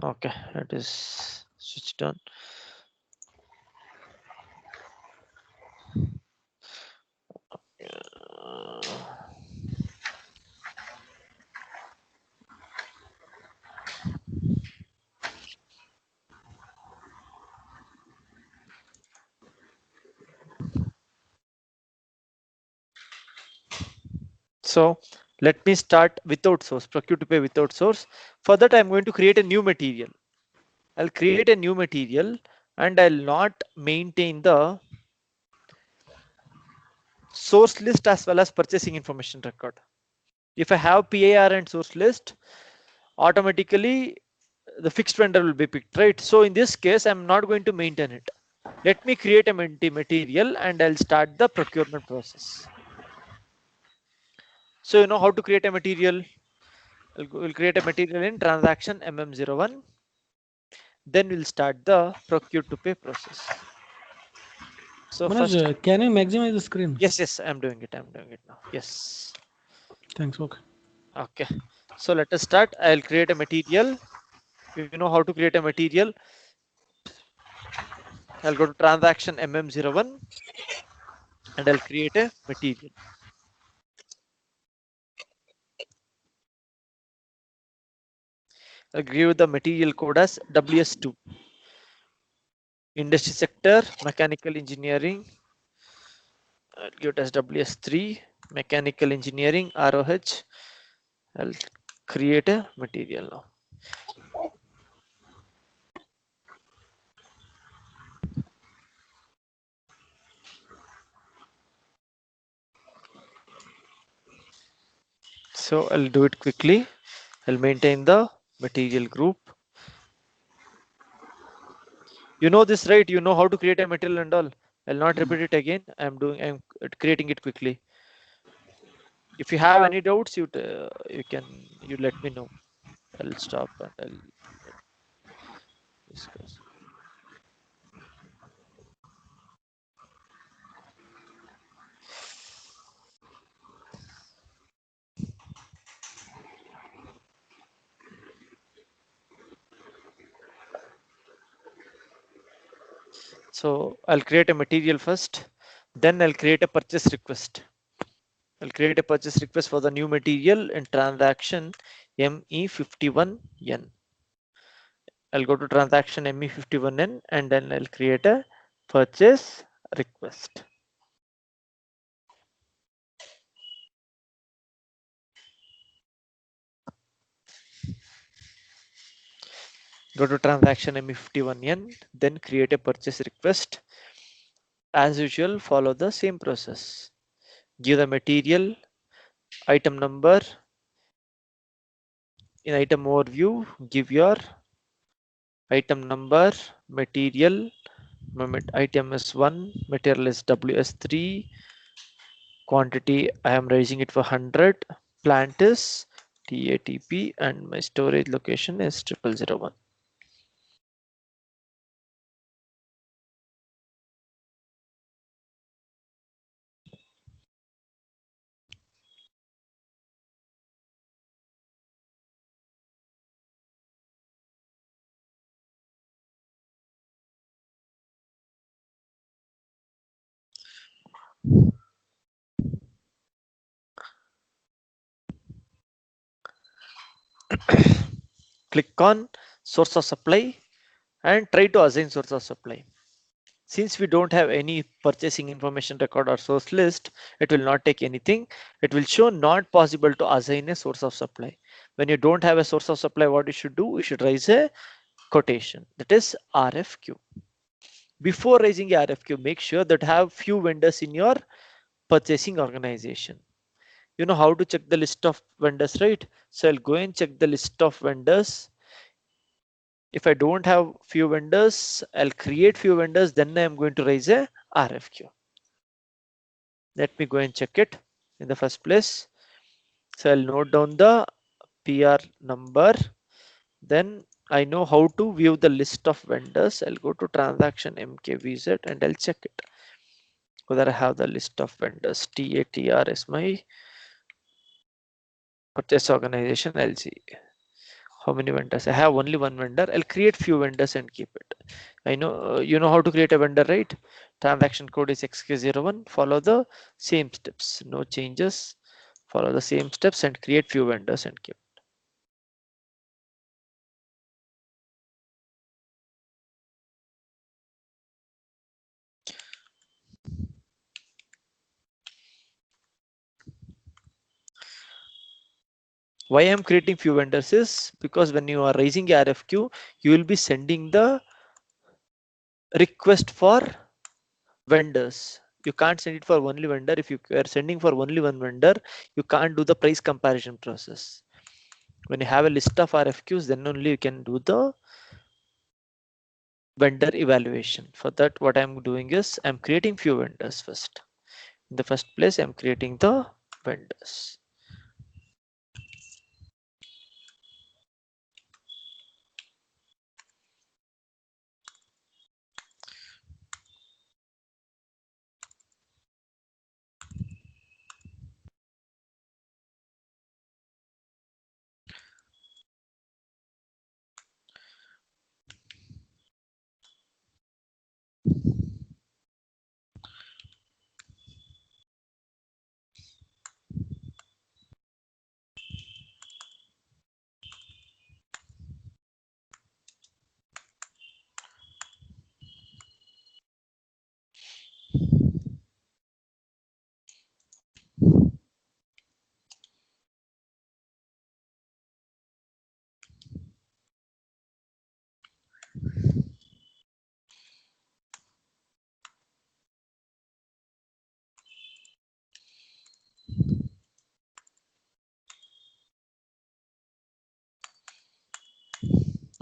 Okay, it is switched on. So let me start without source, procure to pay without source. For that, I'm going to create a new material. I'll create a new material and I'll not maintain the source list as well as purchasing information record. If I have PAR and source list, automatically the fixed vendor will be picked, right? So in this case, I'm not going to maintain it. Let me create a material and I'll start the procurement process. So you know how to create a material. We'll create a material in transaction MM01. Then we'll start the procure to pay process. So Manoj, first, can you maximize the screen? yes, I'm doing it. I'm doing it now. Yes. Thanks. Okay. Okay. So let us start. I'll create a material. You know how to create a material. I'll go to transaction MM01 and I'll create a material. I'll give the material code as WS2. Industry sector, mechanical engineering. I'll give it as WS3, mechanical engineering, ROH. I'll create a material now. So I'll do it quickly. I'll maintain the material group. You know this, right? You know how to create a material and all. I'll not repeat it again. I'm creating it quickly. If you have any doubts, you let me know. I'll stop and I'll discuss. So I'll create a material first, then I'll create a purchase request. I'll create a purchase request for the new material in transaction ME51N. I'll go to transaction ME51N and then I'll create a purchase request. Go to transaction ME51N, then create a purchase request. As usual, follow the same process. Give the material, item number. In item overview, give your item number, material. Item is 1, material is WS3, quantity I am raising it for 100, plant is TATP, and my storage location is 0001. Click on source of supply and try to assign source of supply. Since we don't have any purchasing information record or source list, it will not take anything. It will show not possible to assign a source of supply. When you don't have a source of supply, what you should do? You should raise a quotation, that is RFQ. Before raising a RFQ, make sure that have few vendors in your purchasing organization. You know how to check the list of vendors, right? So I'll go and check the list of vendors. If I don't have few vendors, I'll create few vendors, then I'm going to raise a RFQ. Let me go and check it in the first place. So I'll note down the PR number. Then I know how to view the list of vendors. I'll go to transaction MKVZ and I'll check it whether I have the list of vendors. TATR is my purchase organization. I'll see How many vendors? I have only one vendor. I'll create few vendors and keep it. I know you know how to create a vendor, right? Transaction code is XK01. Follow the same steps. No changes. Follow the same steps and create few vendors and keep. Why I'm creating few vendors is because when you are raising a RFQ, you will be sending the request for vendors. You can't send it for only vendor. If you are sending for only one vendor, you can't do the price comparison process. When you have a list of RFQs, then only you can do the vendor evaluation. For that, what I'm doing is I'm creating few vendors first. In the first place, I'm creating the vendors.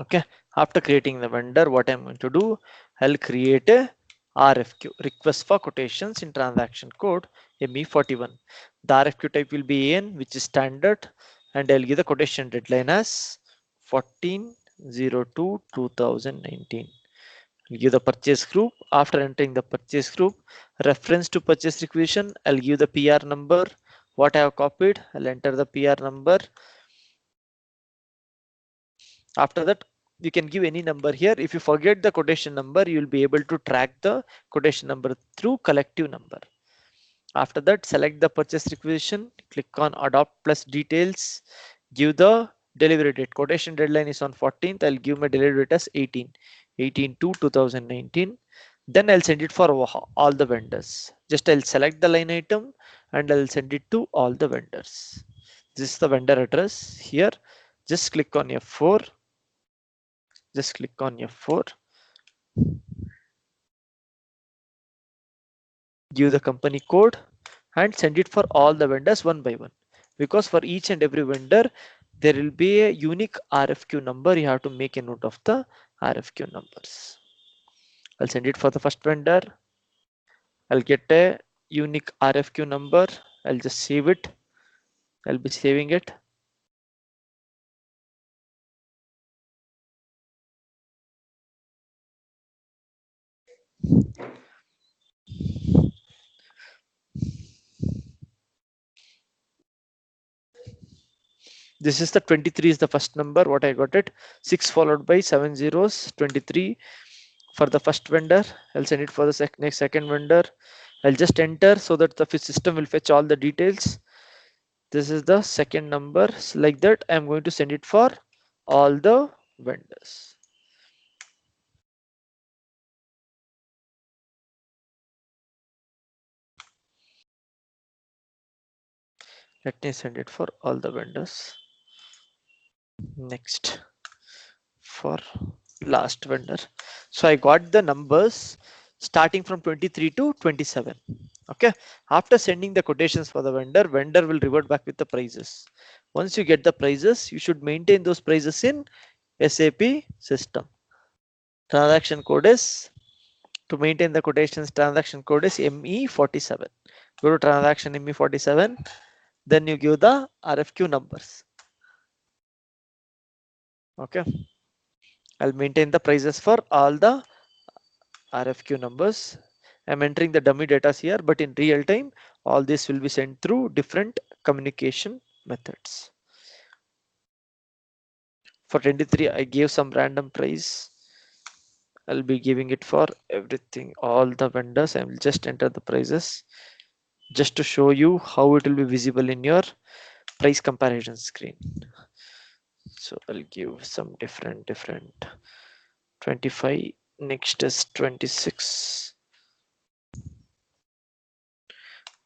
Okay, after creating the vendor, what I'm going to do, I'll create a RFQ, request for quotations in transaction code ME41. The RFQ type will be AN, which is standard, and I'll give the quotation deadline as 14/02/2019. Give the purchase group. After entering the purchase group, reference to purchase requisition, I'll give the PR number. What I have copied, I'll enter the PR number. After that, you can give any number here. If you forget the quotation number, you will be able to track the quotation number through collective number. After that, select the purchase requisition, click on adopt plus details, give the delivery date. Quotation deadline is on 14th. I'll give my delivery date as 18/2/2019. Then I'll send it for all the vendors. Just I'll select the line item and I'll send it to all the vendors. This is the vendor address here. Just click on F4. Just click on F4. Give the company code and send it for all the vendors one by one, because for each and every vendor there will be a unique RFQ number. You have to make a note of the RFQ numbers. I'll send it for the first vendor. I'll get a unique RFQ number. I'll just save it. I'll be saving it. This is the 23 is the first number what I got it. 6 followed by 7 zeros. 23 for the first vendor. I'll send it for the next second vendor. I'll just enter so that the system will fetch all the details. This is the second number. So like that, I'm going to send it for all the vendors. Let me send it for all the vendors. Next, for last vendor. So I got the numbers starting from 23 to 27. Okay. After sending the quotations for the vendor will revert back with the prices. Once you get the prices, you should maintain those prices in SAP system. Transaction code is, to maintain the quotations, transaction code is ME47. Go to transaction ME47, then you give the RFQ numbers. Okay, I'll maintain the prices for all the RFQ numbers. I'm entering the dummy data here, but in real time, all this will be sent through different communication methods. For 23, I gave some random price. I'll be giving it for everything, all the vendors. I will just enter the prices just to show you how it will be visible in your price comparison screen. So I'll give some different 25. Next is 26.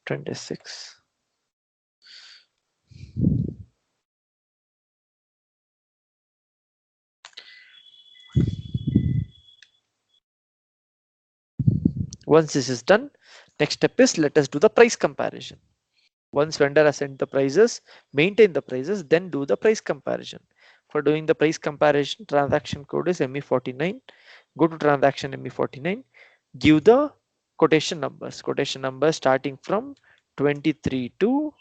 26. Once this is done, next step is let us do the price comparison. Once vendor has sent the prices, maintain the prices, then do the price comparison. For doing the price comparison, transaction code is ME49. Go to transaction ME49, give the quotation numbers starting from 23 to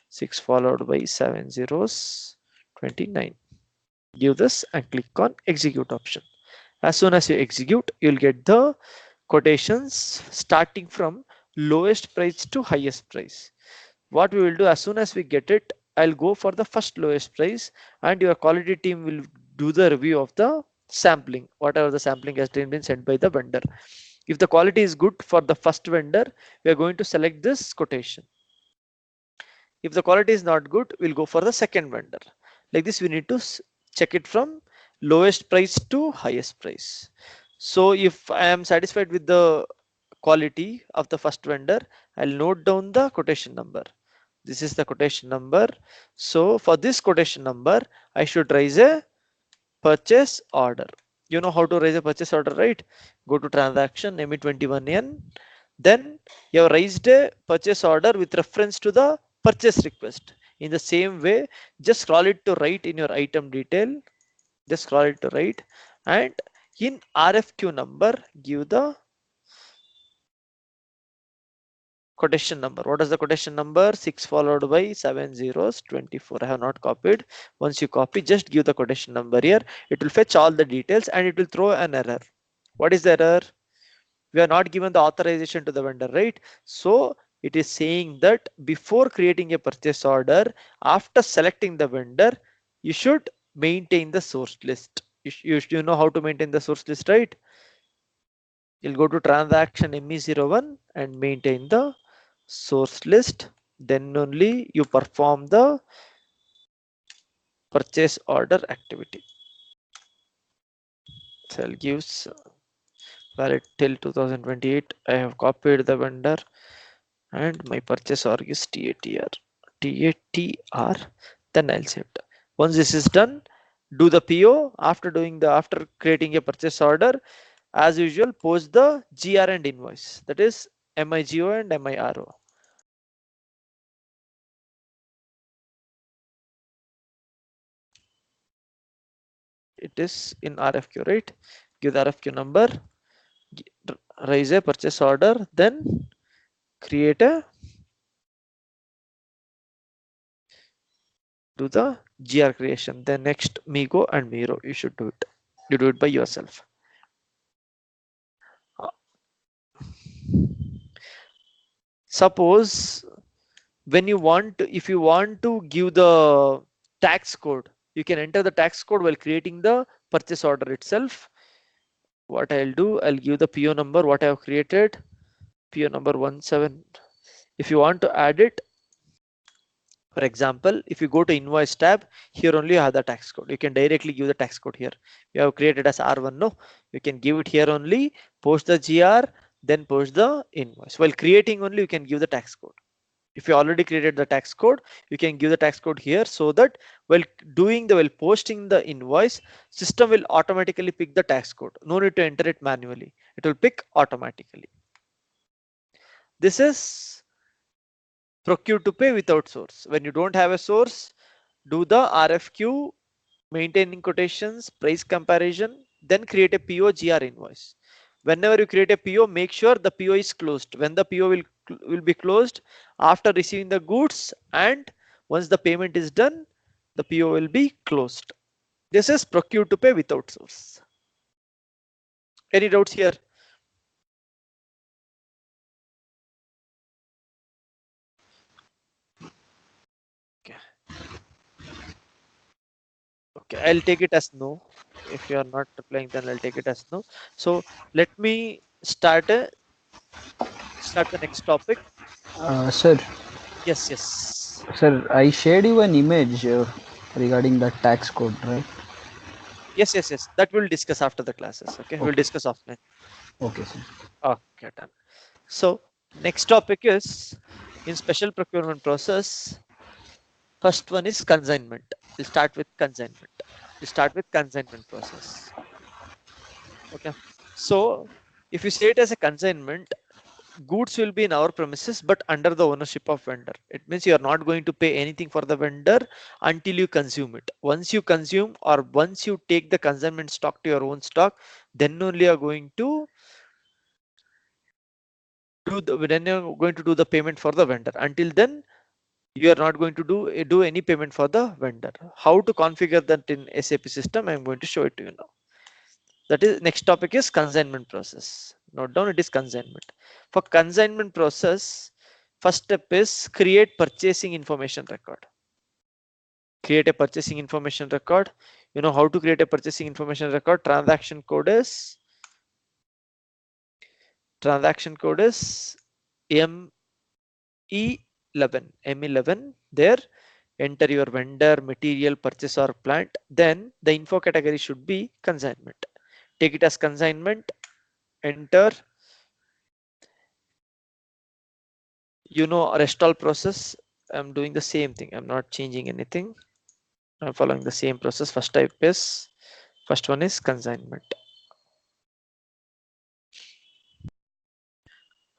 6 followed by 7 zeros 29. Give this and click on execute option. As soon as you execute, you'll get the quotations starting from lowest price to highest price. What we will do, as soon as we get it, I'll go for the first lowest price and your quality team will do the review of the sampling, whatever the sampling has been sent by the vendor. If the quality is good for the first vendor, we are going to select this quotation. If the quality is not good, we'll go for the second vendor. Like this, we need to check it from lowest price to highest price. So if I am satisfied with the quality of the first vendor, I'll note down the quotation number. This is the quotation number. So for this quotation number, I should raise a purchase order. You know how to raise a purchase order, right? Go to transaction ME21N. Then you have raised a purchase order with reference to the purchase request. In the same way, just scroll it to right in your item detail. Just scroll it to right, and in RFQ number, give the quotation number. What is the quotation number? 6 followed by 7 zeros 24. I have not copied. Once you copy, just give the quotation number here. It will fetch all the details and it will throw an error. What is the error? We are not given the authorization to the vendor, right? So it is saying that before creating a purchase order, after selecting the vendor, you should maintain the source list. You know how to maintain the source list, right? You'll go to transaction ME01 and maintain the source list. Then only you perform the purchase order activity. So I'll give valid till 2028. I have copied the vendor and my purchase org is TATR. Then I'll save it. Once this is done, do the PO. After creating a purchase order, as usual, post the GR and invoice. That is MIGO and MIRO. It is in RFQ, right? Give the RFQ number, raise a purchase order, then create a do the GR creation. Then next Migo and Miro, you should do it. You do it by yourself. Suppose when you want to, if you want to give the tax code, you can enter the tax code while creating the purchase order itself. What I'll do, I'll give the PO number what I have created, PO number 17. If you want to add it, for example, if you go to invoice tab, here only you have the tax code. You can directly give the tax code here. You have created as R1, no? You can give it here only, post the GR, then post the invoice. While creating only, you can give the tax code. If you already created the tax code, you can give the tax code here, so that while posting the invoice, system will automatically pick the tax code. No need to enter it manually. It will pick automatically. This is procure to pay without source. When you don't have a source, do the RFQ, maintaining quotations, price comparison, then create a PO GR invoice. Whenever you create a PO, make sure the PO is closed. When the PO will be closed after receiving the goods, and once the payment is done, the PO will be closed. This is procure to pay without source. Any doubts here? Okay. Okay, I'll take it as no. If you are not replying, then I'll take it as no. So let me start the next topic. Sir, Yes, yes. I shared you an image regarding the tax code, right? Yes. That we'll discuss after the classes. Okay, we'll Okay, discuss offline. okay, sir. Okay, done. So next topic is in special procurement process. First one is consignment. We'll start with consignment. We'll start with consignment process. Okay. So if you say it as a consignment, goods will be in our premises but under the ownership of vendor. It means you are not going to pay anything for the vendor until you consume it. Once you consume or once you take the consignment stock to your own stock, then only you are going to do the payment for the vendor. Until then, you are not going to do any payment for the vendor. How to configure that in SAP system? I'm going to show it to you now. That is next topic is consignment process. Note down, it is consignment. For consignment process, first step is create purchasing information record. Create a purchasing information record. You know how to create a purchasing information record. Transaction code is M11. There, enter your vendor, material, purchase or plant. Then the info category should be consignment. Take it as consignment. Enter. You know, rest all process. I'm doing the same thing. I'm not changing anything. I'm following the same process. First one is consignment.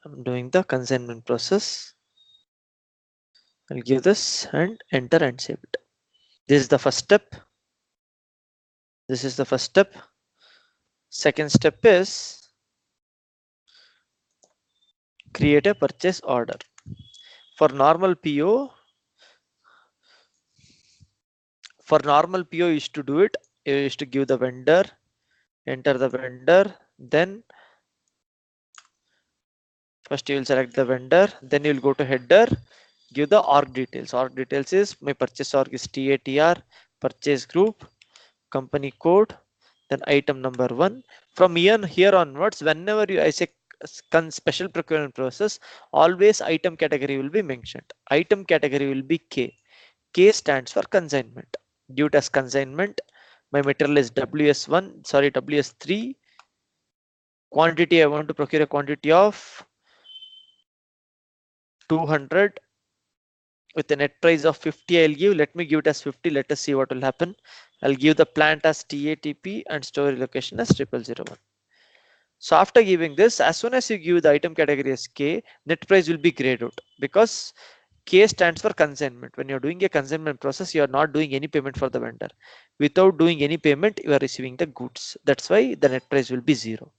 I'm doing the consignment process. I'll give this and enter and save it. This is the first step. This is the first step. Second step is create a purchase order. For normal PO, you used to do it. You used to give the vendor, enter the vendor, then first you will select the vendor, then you will go to header, give the org details. Org details is my purchase org is TATR, purchase group, company code, then item number 1. From here onwards, whenever I say special procurement process, always item category will be mentioned. Item category will be K. K stands for consignment. Give it as consignment. My material is WS3. Quantity, I want to procure a quantity of 200 with a net price of 50. Let me give it as 50. Let us see what will happen. I'll give the plant as TATP and storage location as 0001. So after giving this, as soon as you give the item category as K, net price will be grayed out because K stands for consignment. When you're doing a consignment process, you are not doing any payment for the vendor. Without doing any payment, you are receiving the goods. That's why the net price will be 0.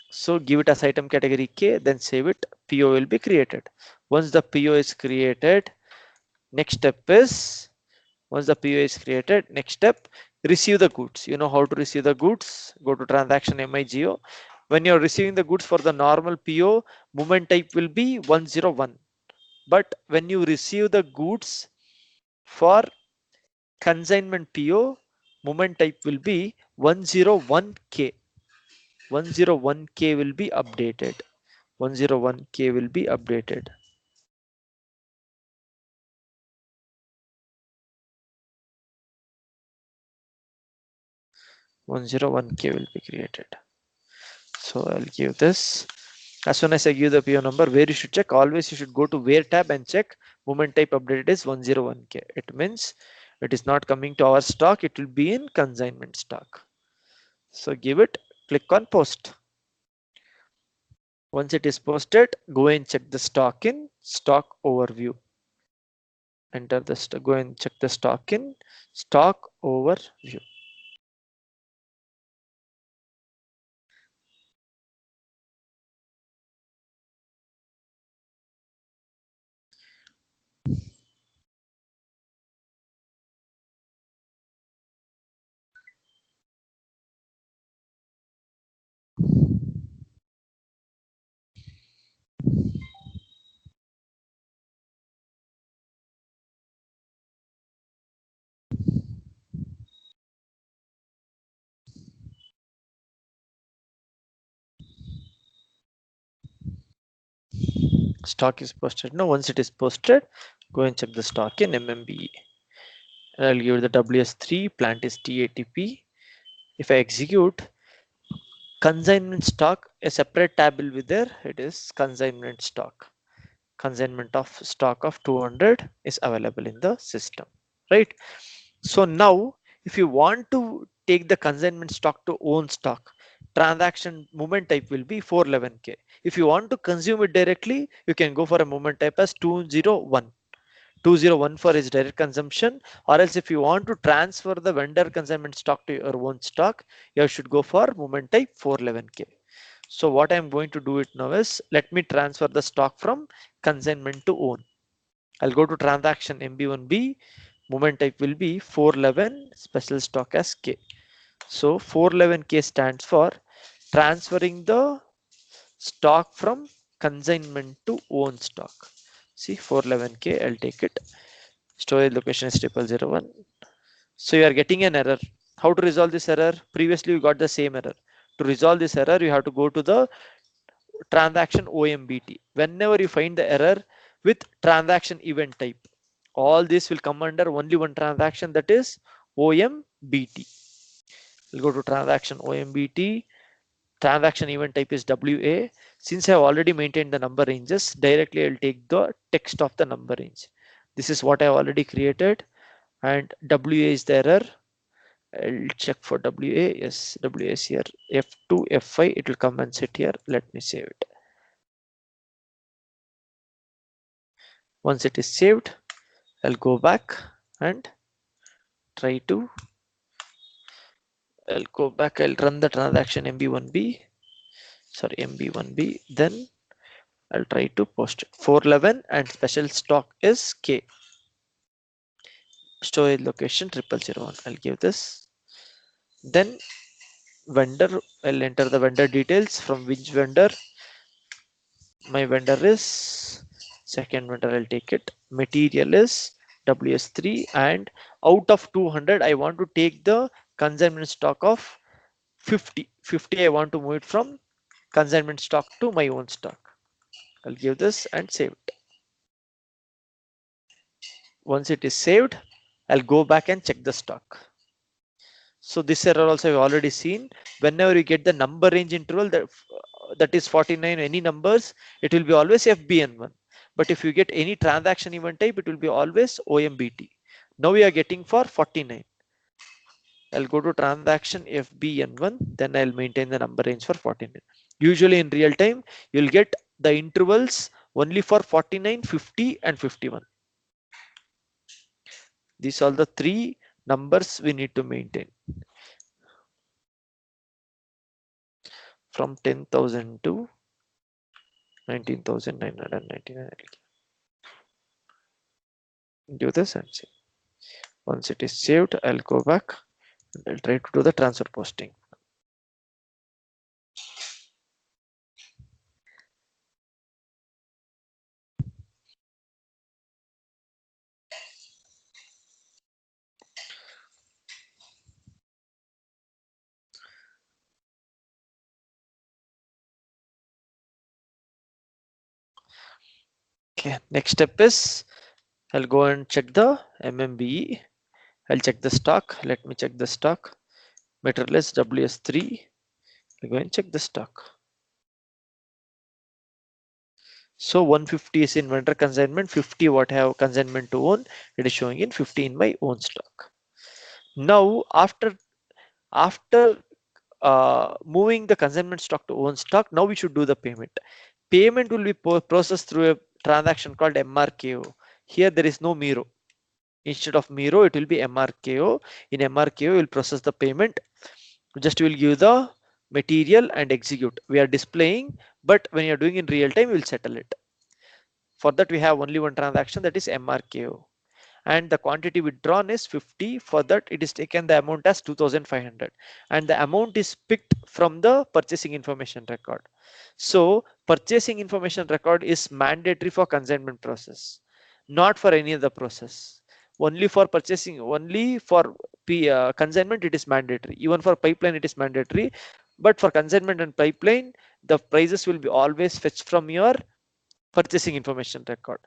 So give it as item category K, then save it. PO will be created. Once the PO is created, next step is once the PO is created, next step, receive the goods. You know how to receive the goods. Go to transaction MIGO. When you're receiving the goods for the normal PO, movement type will be 101. But when you receive the goods for consignment PO, movement type will be 101K. 101K will be updated. 101K will be updated. 101K will be created. So I'll give this. As soon as I give the PO number, where you should check, always you should go to where tab and check movement type updated is 101K. It means it is not coming to our stock, it will be in consignment stock. So give it, click on post. Once it is posted, go and check the stock in stock overview. Enter the go and check the stock in stock overview. Stock is posted. Now once it is posted, go and check the stock in MMBE. I'll give the WS3, plant is TATP. If I execute consignment stock, a separate tab will be there. It is consignment stock. Consignment of stock of 200 is available in the system, right? So now if you want to take the consignment stock to own stock, transaction movement type will be 411k. If you want to consume it directly, you can go for a movement type as 201. 201 for is direct consumption, or else if you want to transfer the vendor consignment stock to your own stock, you should go for movement type 411k. So what I'm going to do it now is, let me transfer the stock from consignment to own. I'll go to transaction MB1B, movement type will be 411, special stock as K. So 411K stands for transferring the stock from consignment to own stock. See 411K, I'll take it. Storage location is 0001. So you are getting an error. How to resolve this error? Previously you got the same error. To resolve this error, you have to go to the transaction OMBT. Whenever you find the error with transaction event type, all this will come under only one transaction, that is OMBT. We'll go to transaction OMBT. Transaction event type is WA. Since I have already maintained the number ranges, directly I'll take the text of the number range. This is what I have already created, and WA is the error. I'll check for WA. Yes, WA is here. F2, F5, it will come and sit here. Let me save it. Once it is saved, I'll go back and try to, I'll go back, I'll run the transaction MB1B, sorry, MB1B, then I'll try to post it. 411 and special stock is K. Storage location 0001. I'll give this. Then vendor, I'll enter the vendor details, from which vendor. My vendor is second vendor, I'll take it. Material is WS3, and out of 200 I want to take the consignment stock of 50. I want to move it from consignment stock to my own stock. I'll give this and save it. Once it is saved, I'll go back and check the stock. So this error also we've already seen. Whenever you get the number range interval that is 49, any numbers, it will be always FBN1. But if you get any transaction event type, it will be always OMBT. Now we are getting for 49. I'll go to transaction FBN1, then I'll maintain the number range for 49. Usually in real time, you'll get the intervals only for 49, 50 and 51. These are the three numbers we need to maintain. From 10,000 to 19,999. Do this and see. Once it is saved, I'll go back and I'll try to do the transfer posting. Okay, next step is I'll go and check the MMBE. I'll check the stock. Let me check the stock. Material is WS3. I'll go and check the stock. So 150 is in vendor consignment, 50 what I have consignment to own. It is showing in 50 in my own stock. Now after moving the consignment stock to own stock, now we should do the payment. Payment will be processed through a transaction called MRKO. Here there is no Miro. Instead of Miro, it will be MRKO. In MRKO, will process the payment. Just will give the material and execute. We are displaying, but when you are doing in real time, we will settle it. For that, we have only one transaction, that is MRKO. And the quantity withdrawn is 50. For that, it is taken the amount as 2,500, and the amount is picked from the purchasing information record. So purchasing information record is mandatory for consignment process, not for any other process. Only for purchasing, only for consignment it is mandatory. Even for pipeline it is mandatory, but for consignment and pipeline the prices will be always fetched from your purchasing information record.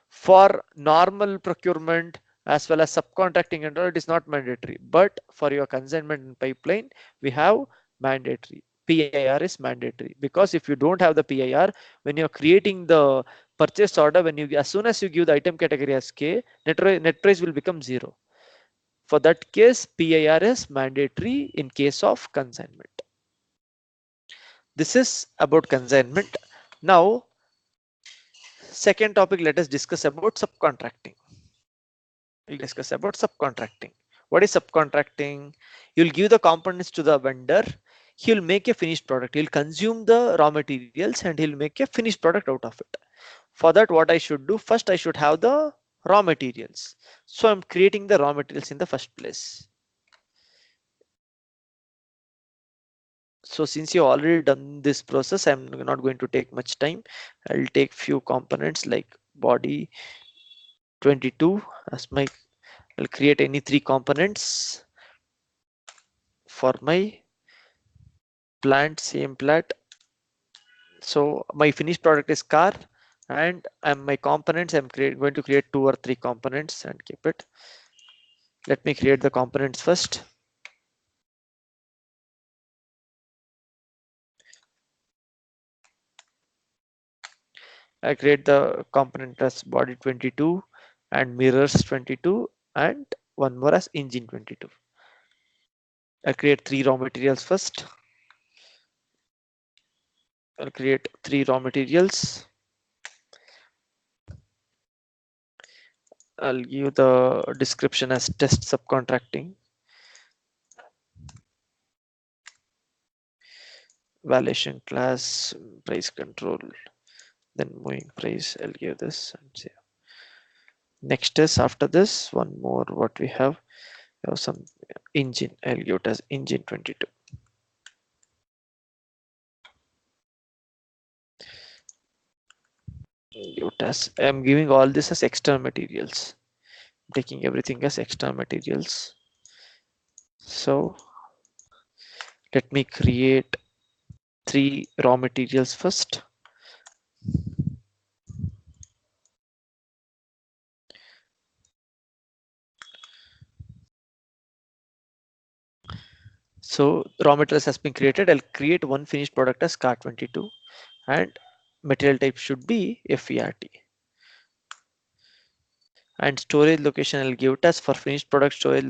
For normal procurement as well as subcontracting and all, it is not mandatory. But for your consignment and pipeline, we have mandatory. PIR is mandatory, because if you don't have the PIR, when you're creating the purchase order, when you as soon as you give the item category as K, net price will become 0. For that case, PIR is mandatory in case of consignment. This is about consignment. Now, second topic, let us discuss about subcontracting. We'll discuss about subcontracting. What is subcontracting? You'll give the components to the vendor. He'll make a finished product. He'll consume the raw materials and he'll make a finished product out of it. For that, what I should do? First, I should have the raw materials. So I'm creating the raw materials in the first place. So since you already done this process, I'm not going to take much time. I'll take few components like body 22 as my, I'll create any 3 components for my plant, same plant. So my finished product is car, and my components, I'm going to create 2 or 3 components and keep it. Let me create the components first. I create the component as body 22 and mirrors 22 and one more as engine 22. I'll create 3 raw materials first. I'll create 3 raw materials. I'll give the description as test subcontracting. Valuation class, price control, then moving price. I'll give this and say. Next is after this one more what we have some engine. I'll give it as engine 22. I'm giving all this as external materials. I'm taking everything as external materials. So let me create 3 raw materials first. So raw materials has been created. I'll create one finished product as car 22 and material type should be FERT. And storage location, I'll give it as for finished product storage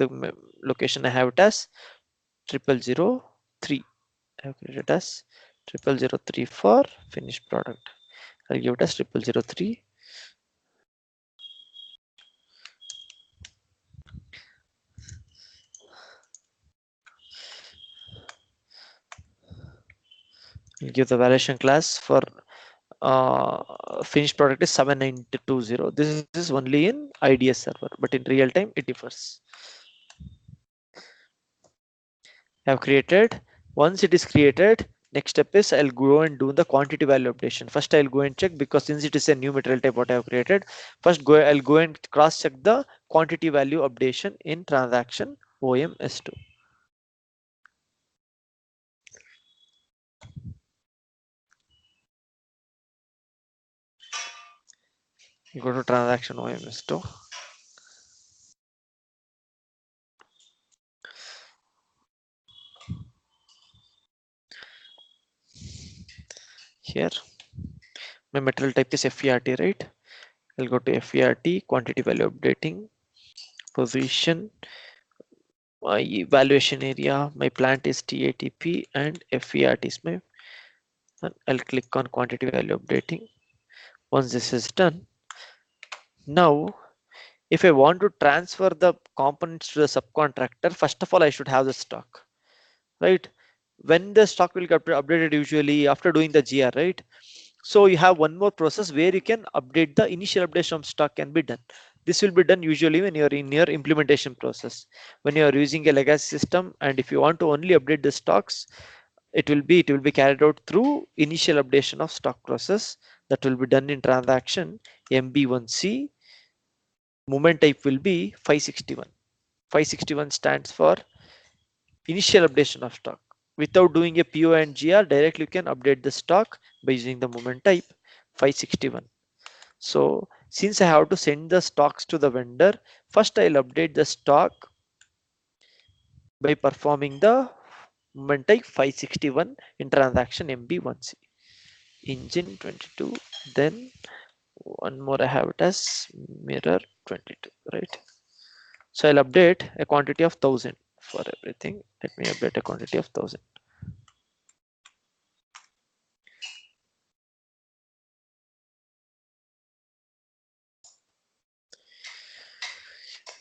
location. I have it as 0003. I have created it as 0003 for finished product. I'll give it as 0003. I'll give the validation class for finished product is 7920. This is only in IDS server, but in real time it differs. I have created. Once it is created, next step is I'll go and do the quantity value updation. First I'll go and check, because since it is a new material type what I have created, first I'll go and cross check the quantity value updation in transaction OM-S2. Go to transaction OM-S2. Here my material type is FERT, right? I'll go to FERT, quantity value updating, position, my evaluation area, my plant is TATP and FERT is my, and I'll click on quantity value updating. Once this is done, now if I want to transfer the components to the subcontractor, first of all I should have the stock, right? When the stock will get updated, usually after doing the GR, right? So you have one more process where you can update the initial updation of stock can be done. This will be done usually when you're in your implementation process, when you are using a legacy system, and if you want to only update the stocks, it will be carried out through initial updation of stock process that will be done in transaction MB1C. Movement type will be 561. 561 stands for initial updation of stock. Without doing a PO and GR, directly you can update the stock by using the movement type 561. So since I have to send the stocks to the vendor, first I'll update the stock by performing the movement type 561 in transaction MB1C. Engine 22, then one more I have it as mirror 22, right? So I'll update a quantity of 1000 for everything. Let me update a quantity of 1000.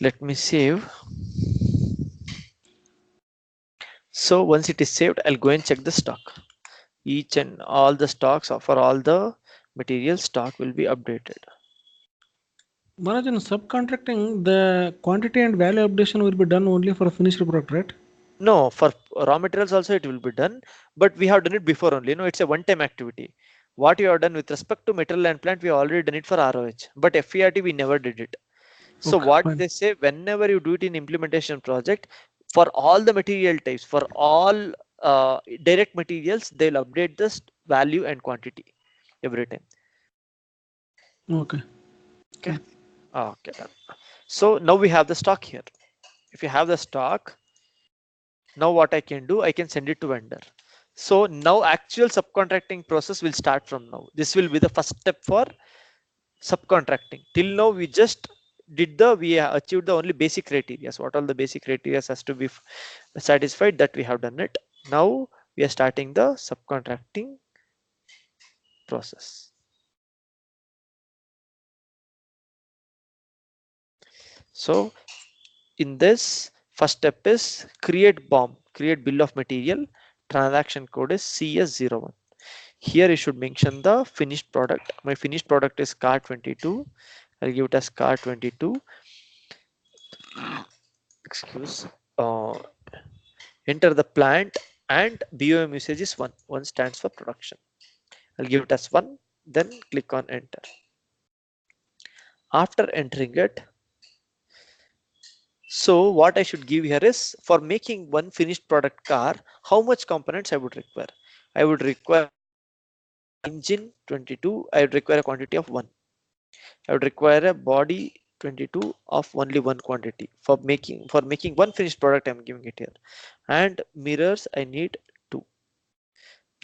Let me save. So once it is saved, I'll go and check the stock. Each and all the stocks for all the material stock will be updated. Manoj, in subcontracting, the quantity and value updation will be done only for a finished product, right? No, for raw materials also it will be done, but we have done it before only. No, it's a one-time activity. What you have done with respect to material and plant, we already done it for ROH, but FERT we never did it. So Okay, what fine. they say, whenever you do it in implementation project, for all the material types, for all direct materials, they'll update this value and quantity every time. Okay. Okay. Fine. Okay. Done. So now we have the stock here. If you have the stock, now what I can do, I can send it to vendor. So now actual subcontracting process will start from now. This will be the first step for subcontracting. Till now we just we achieved the only basic criteria. So what all the basic criteria has to be satisfied, that we have done it. Now we are starting the subcontracting process. So in this, first step is create BOM, create bill of material. Transaction code is CS01. Here you should mention the finished product. My finished product is car 22. I'll give it as car 22. Excuse. Enter the plant, and BOM usage is 1. 1 stands for production. I'll give it as 1. Then click on enter. After entering it, so what I should give here is, for making one finished product car, how much components I would require. I would require engine 22. I would require a quantity of 1. I would require a body 22 of only one quantity. For making one finished product, I'm giving it here. And mirrors, I need 2.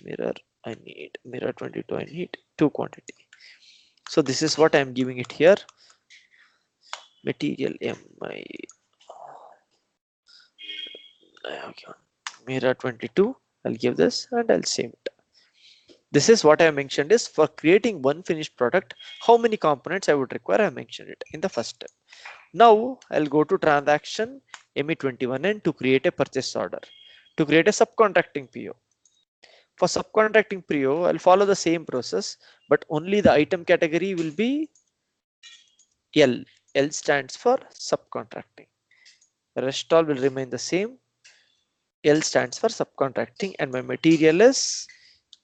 Mirror 22, I need 2 quantity. So this is what I'm giving it here. Material mi okay. Mirror 22. I'll give this and I'll save it. This is what I mentioned is, for creating one finished product, how many components I would require. I mentioned it in the first step. Now I'll go to transaction ME21 and to create a purchase order, to create a subcontracting PO. For subcontracting PO, I'll follow the same process, but only the item category will be L. L stands for subcontracting. The rest all will remain the same. L stands for subcontracting, and my material is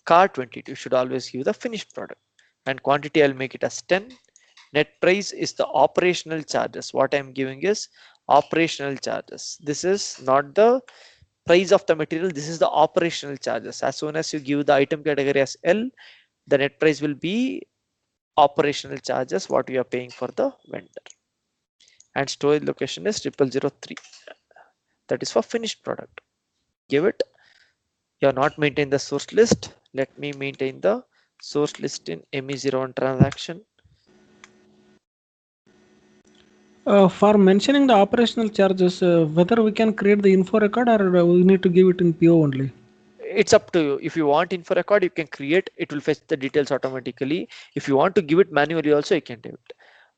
car 22. You should always give the finished product, and quantity I'll make it as 10. Net price is the operational charges. What I'm giving is operational charges. This is not the price of the material. This is the operational charges. As soon as you give the item category as L, the net price will be operational charges, what you are paying for the vendor. And storage location is 0003. That is for finished product. Give it. You are not maintain the source list. Let me maintain the source list in ME01 transaction. For mentioning the operational charges, whether we can create the info record or we need to give it in PO only. It's up to you. If you want info record, you can create. It will fetch the details automatically. If you want to give it manually also, you can do it.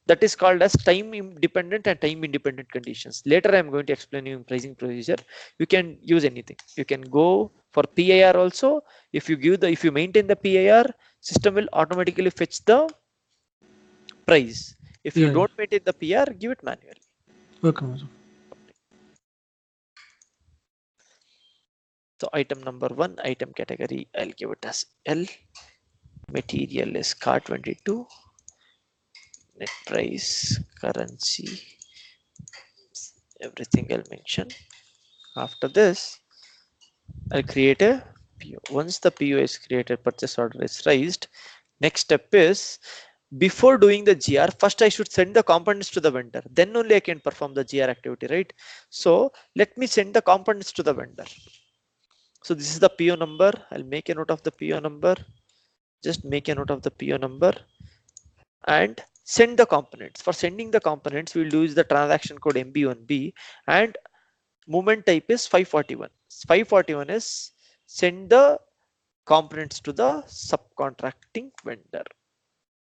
That is called as time independent and time independent conditions. Later I'm going to explain you in pricing procedure. You can use anything. You can go for PIR also. If you maintain the PIR, system will automatically fetch the price. If you Yeah, yeah. don't maintain the PIR, give it manually. Okay, Manoj. So item number 1, item category, I'll give it as L. Material is car 22. Net price, currency, everything I'll mention. After this, I'll create a PO. Once the PO is created, purchase order is raised. Next step is, before doing the GR, first I should send the components to the vendor. Then only I can perform the GR activity, right? So let me send the components to the vendor. So this is the PO number. I'll make a note of the PO number. Just make a note of the PO number and send the components. For sending the components, we'll use the transaction code MB1B and movement type is 541. 541 is send the components to the subcontracting vendor.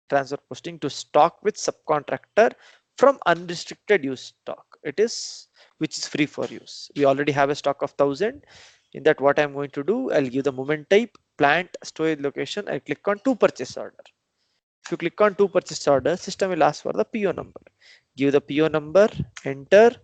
Transfer posting to stock with subcontractor from unrestricted use stock. It is which is free for use. We already have a stock of 1000. In that, what I'm going to do, I'll give the movement type, plant, storage location. I'll click on to purchase order. If you click on to purchase order, system will ask for the PO number. Give the PO number, enter.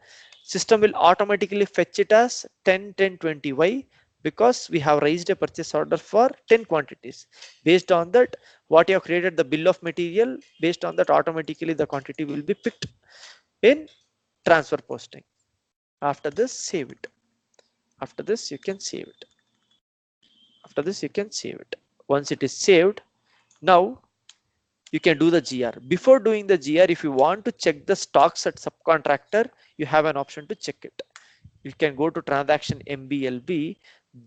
System will automatically fetch it as 10, 10, 20. Why? Because we have raised a purchase order for 10 quantities. Based on that, what you have created the bill of material, based on that, automatically the quantity will be picked in transfer posting. After this, save it. After this, you can save it. After this, you can save it. Once it is saved, now you can do the GR. Before doing the GR, if you want to check the stocks at subcontractor, you have an option to check it. You can go to transaction MBLB,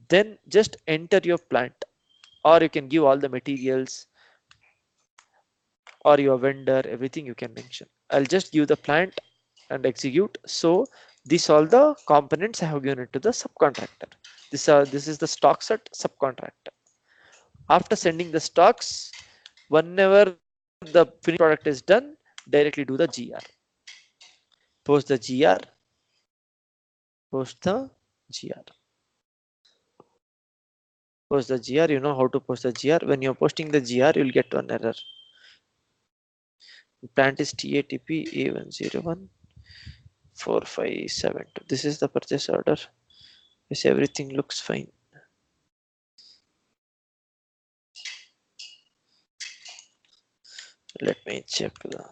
then just enter your plant, or you can give all the materials or your vendor, everything you can mention. I'll just give the plant and execute. So these all the components I have given it to the subcontractor. This is the stocks at subcontractor. After sending the stocks, whenever the finished product is done, directly do the GR. Post the GR. Post the GR. Post the GR. You know how to post the GR. When you're posting the GR, you'll get one error. Plant is TATP A1014572. This is the purchase order. Yes, everything looks fine. Let me check the.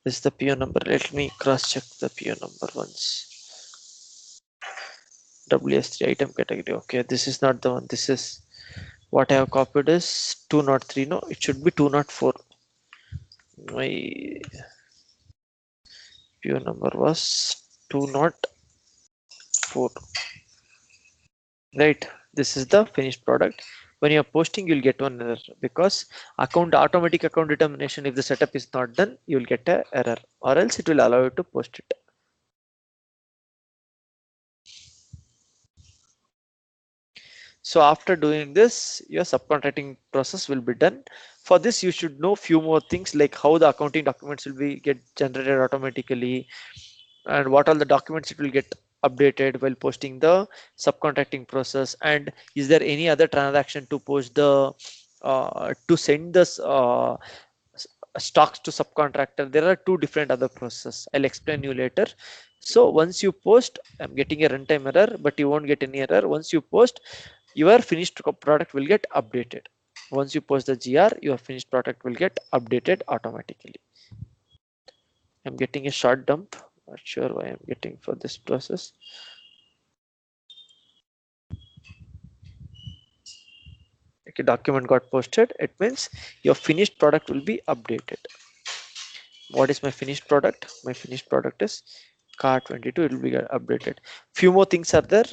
This is the PO number. Let me cross check the PO number once. WS3 item category. Okay, this is not the one. This is what I have copied is 203. No, it should be 204. My PO number was 204. Right. This is the finished product. When you're posting, you'll get one error because automatic account determination, if the setup is not done, you'll get an error, or else it will allow you to post it. So after doing this, your subcontracting process will be done. For this, you should know few more things like how the accounting documents will be get generated automatically, and what all the documents it will get updated while posting the subcontracting process, and is there any other transaction to post the to send this stocks to subcontractor. There are two different other processes. I'll explain you later. So once you post, I'm getting a runtime error, but you won't get any error. Once you post, your finished product will get updated. Once you post the GR, your finished product will get updated automatically. I'm getting a short dump. Not sure why I'm getting for this process. Okay, document got posted. It means your finished product will be updated. What is my finished product? My finished product is car 22. It will be updated. Few more things are there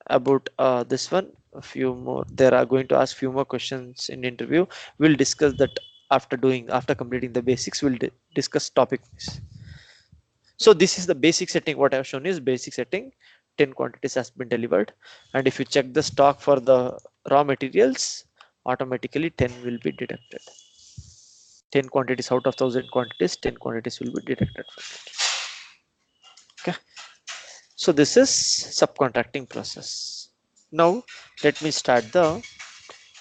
about this one. A few more. There are going to ask few more questions in interview. We'll discuss that after completing the basics. We'll discuss topic. So this is the basic setting. What I have shown is basic setting. 10 quantities has been delivered, and if you check the stock for the raw materials, automatically 10 will be deducted. 10 quantities out of 1000 quantities, 10 quantities will be deducted from it. Okay, so this is subcontracting process. Now let me start the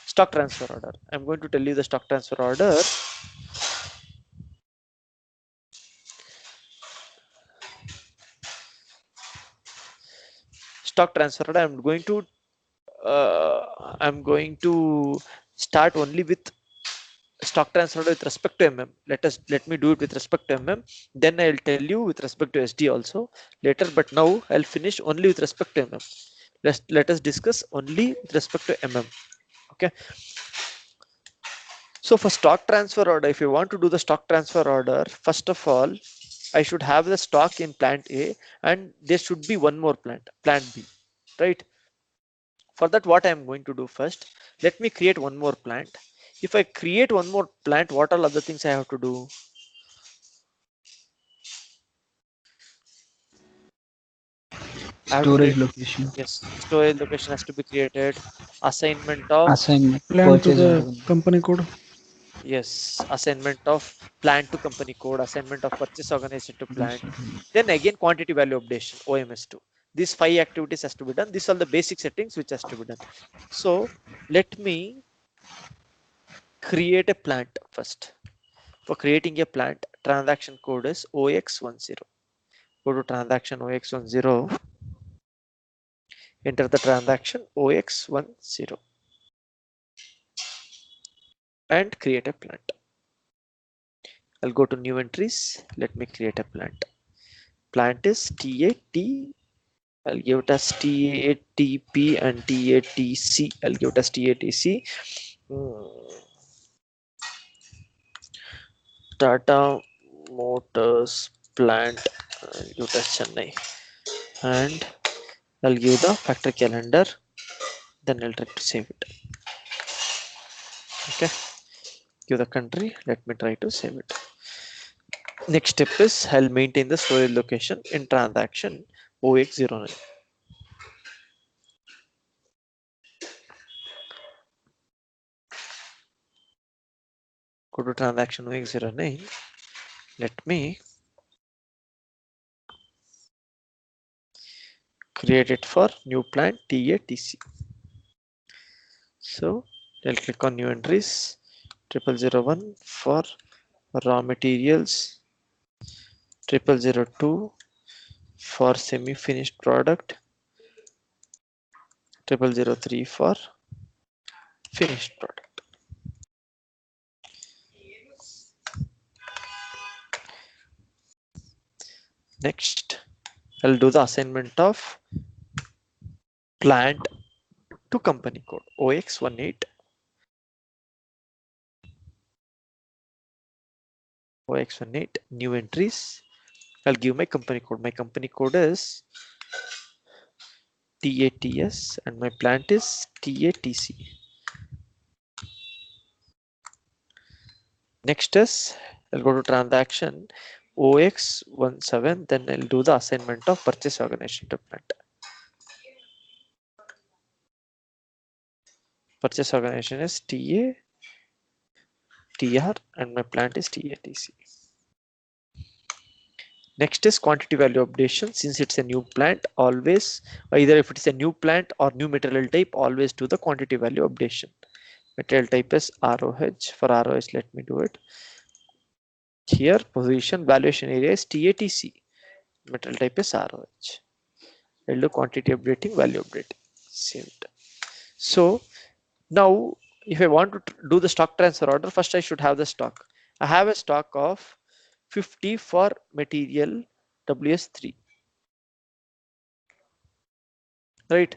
stock transfer order. I'm going to tell you the stock transfer order. Stock transfer order. I'm going to start only with stock transfer order with respect to Let me do it with respect to then I'll tell you with respect to SD also later, but now I'll finish only with respect to Let us discuss only with respect to Okay. So for stock transfer order, if you want to do the stock transfer order, first of all, I should have the stock in plant A and there should be one more plant B, right? For that, what I am going to do first, let me create one more plant. If I create one more plant, what are other things I have to do? I have to Storage create, location. yes, storage location has to be created, assignment of, Assignment. Plan to Purchase the order. company code. yes, assignment of plant to company code, assignment of purchase organization to Purchase plant, order. then again quantity value updation, OMS2. These 5 activities has to be done. These are the basic settings which has to be done. So let me create a plant first. For creating a plant, transaction code is OX10. Go to transaction OX10, enter the transaction OX10 and create a plant. I'll go to new entries. Let me create a plant. Plant is TAT. I'll give it as TATP and TATC. I'll give it as TATC. Tata Motors plant. I'll give it as Chennai. And I'll give the factory calendar. Then I'll try to save it. Okay. Give the country. Let me try to save it. Next step is I'll maintain the storage location in transaction OX09. Go to transaction OX09. Let me create it for new plant TATC. So I'll click on new entries 0001 for raw materials, 0002 for semi-finished product, 0003 for finished product. Next, I'll do the assignment of plant to company code OX18. OX18 new entries. I'll give my company code. My company code is TATS and my plant is TATC. Next is I'll go to transaction OX17, then I'll do the assignment of purchase organization to plant. Purchase organization is TATR and my plant is TATC. Next is quantity value updation. Since it's a new plant, always either if it's a new plant or new material type, always do the quantity value updation. Material type is ROH. For ROH, let me do it. Here position valuation area is TATC. Material type is ROH. I'll do quantity updating, value updating. Saved. So now if I want to do the stock transfer order, first I should have the stock. I have a stock of 50 for material WS3, right?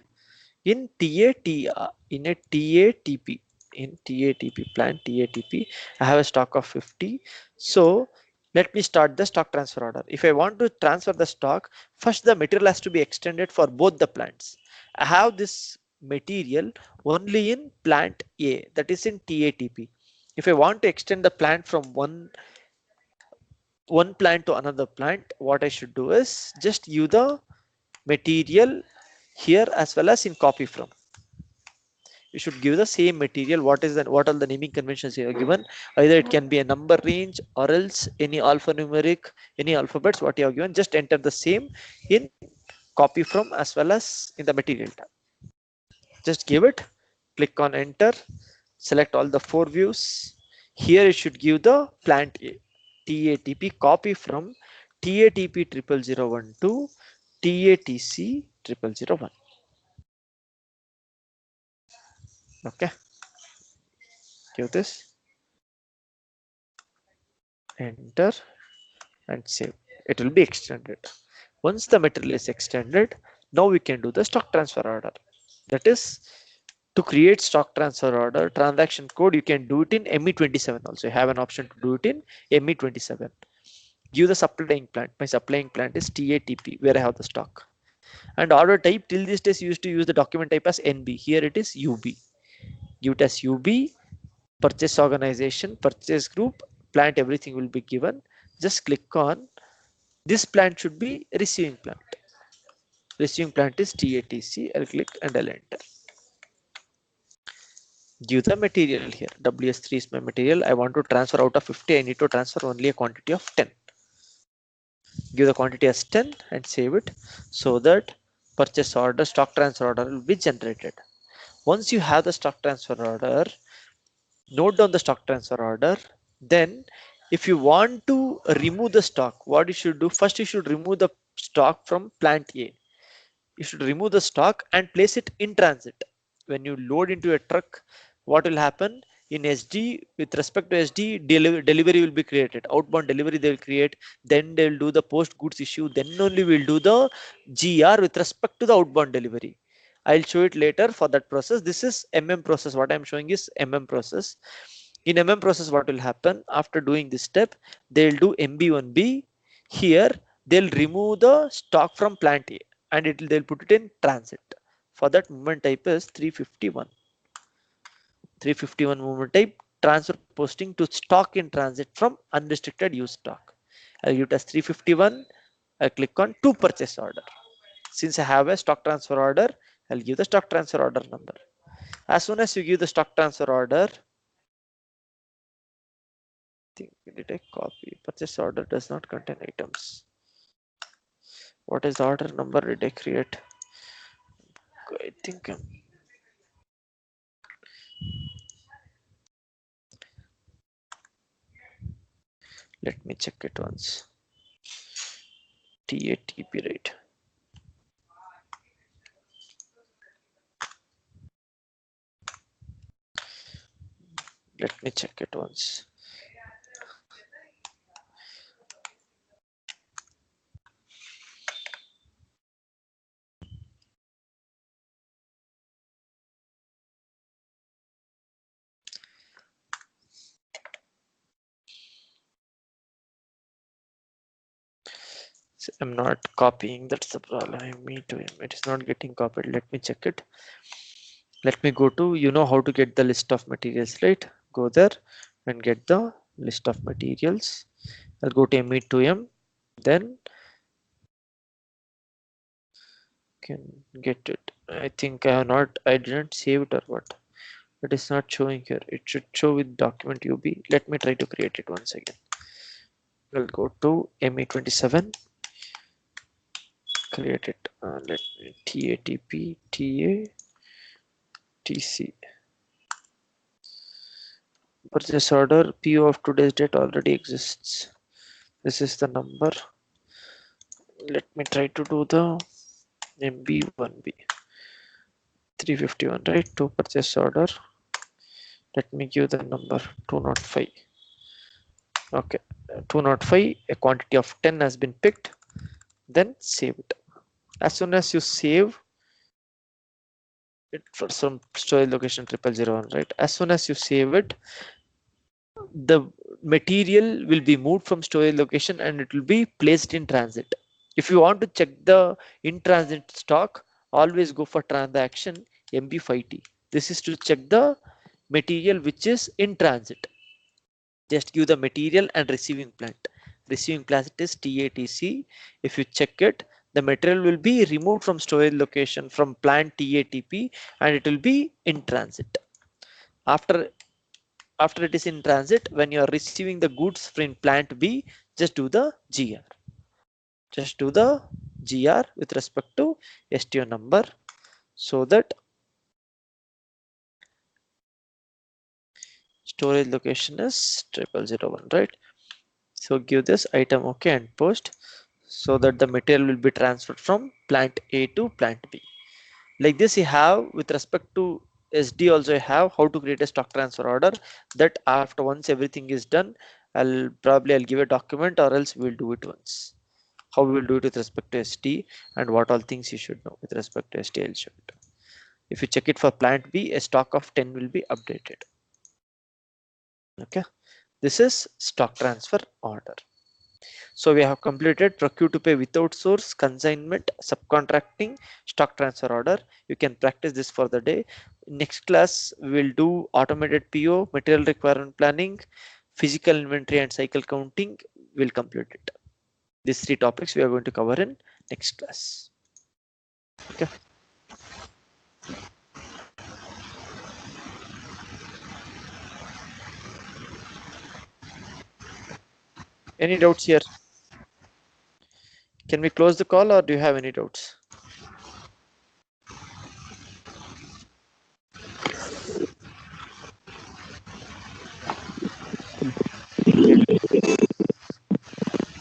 In in a TATP, in TATP plant TATP, I have a stock of 50. So let me start the stock transfer order. If I want to transfer the stock, first the material has to be extended for both the plants. I have this material only in plant A, that is in TATP. If I want to extend the plant from one plant to another plant, what I should do is just use the material here as well as in copy from. You should give the same material. What are the naming conventions you are given? Either it can be a number range or else any alphanumeric, any alphabets what you have given, just enter the same in copy from as well as in the material tab. Just give it, click on enter, select all the 4 views. Here it should give the plant A, TATP copy from TATP 00012 to TATC 0001. Okay, give this, enter and save. It will be extended. Once the material is extended, Now we can do the stock transfer order. That is, to create stock transfer order transaction code, you can do it in ME27 also. You have an option to do it in ME27. Give the supplying plant. My supplying plant is TATP, where I have the stock. And order type, till this days used to use the document type as NB. Here it is UB. Give it as UB, purchase organization, purchase group, plant, everything will be given. Just click on this plant should be receiving plant. Receiving plant is TATC. I'll click and I'll enter. Give the material here. WS3 is my material. I want to transfer out of 50. I need to transfer only a quantity of 10. Give the quantity as 10 and save it, so that purchase order, stock transfer order will be generated. Once you have the stock transfer order, note down the stock transfer order. Then if you want to remove the stock, what you should do, first you should remove the stock from plant A. You should remove the stock and place it in transit. When you load into a truck, what will happen in SD, with respect to SD, delivery will be created. Outbound delivery they will create, then they will do the post goods issue, then only we will do the GR with respect to the outbound delivery. I'll show it later for that process. This is MM process. What I'm showing is MM process. In MM process, what will happen after doing this step, they'll do MB1B. Here they'll remove the stock from plant A and they'll put it in transit. For that, movement type is 351. 351 movement type, transfer posting to stock in transit from unrestricted use stock. I'll give it as 351. I click on to purchase order. Since I have a stock transfer order, I'll give the stock transfer order number. As soon as you give the stock transfer order, did I copy? Purchase order does not contain items. What is the order number did I create? I think let me check it once. TATP, right? Let me check it once. So I'm not copying, that's the problem. Me too. It is not getting copied. Let me check it. Let me go to, you know how to get the list of materials, right? Go there and get the list of materials. I'll go to ME2M, then can get it. I think I didn't save it or what. It is not showing here. It should show with document UB. Let me try to create it once again. I'll go to ME27, create it. Let me TATP TATC. Purchase order PO of today's date already exists. This is the number. Let me try to do the MB1B 351, right? To purchase order. Let me give the number 205. Okay, 205. A quantity of 10 has been picked. Then save it. As soon as you save it for some storage location 0001, right? As soon as you save it, the material will be moved from storage location and it will be placed in transit. If you want to check the in transit stock, always go for transaction MB5T. This is to check the material which is in transit. Just give the material and receiving plant. Receiving plant is TATC. If you check it, the material will be removed from storage location from plant TATP and it will be in transit. After it is in transit, when you are receiving the goods from plant B, just do the GR. Just do the GR with respect to STO number, so that storage location is 0001, right? So give this item OK and post, so that the material will be transferred from plant A to plant B. Like this, you have with respect to SD also you have how to create a stock transfer order. That after once everything is done, I'll give a document or else we'll do it once. how we will do it with respect to ST, and what all things you should know with respect to ST. I'll show it. If you check it for plant B, a stock of 10 will be updated. Okay, this is stock transfer order. So we have completed procure to pay without source, consignment, subcontracting, stock transfer order. You can practice this for the day. Next class we will do automated PO, material requirement planning, physical inventory and cycle counting. We'll complete it. These three topics we are going to cover in next class. Okay. Any doubts here? Can we close the call, or do you have any doubts?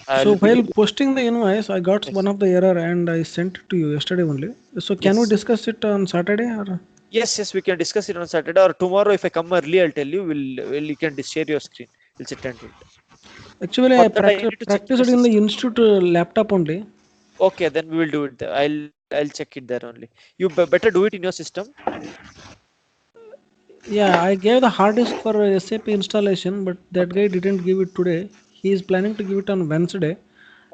So I'll while be posting the invoice, I got yes. one of the error and I sent it to you yesterday only. So can we Yes. discuss it on Saturday or? Yes, we can discuss it on Saturday or tomorrow. If I come early, I'll tell you. You can share your screen. We'll sit and do it. Actually, For I that, I need to check practiced your it in the system. institute laptop only. Okay, then we will do it there. I'll check it there only. You better do it in your system. Yeah, I gave the hard disk for SAP installation, but that Okay. guy didn't give it today. He is planning to give it on Wednesday,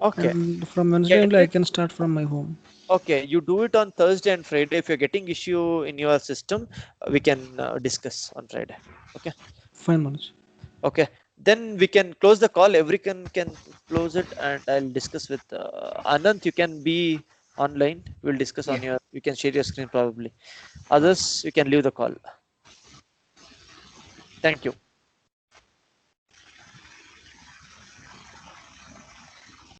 Okay. and from Wednesday Get only I it. can start from my home. Okay. You do it on Thursday and Friday. If you're getting issue in your system, we can discuss on Friday. Okay. Fine, Manoj. Okay. Then we can close the call. Everyone can close it, and I'll discuss with Anant. You can be online. We'll discuss on Yeah. your. You can share your screen probably. Others, you can leave the call. Thank you.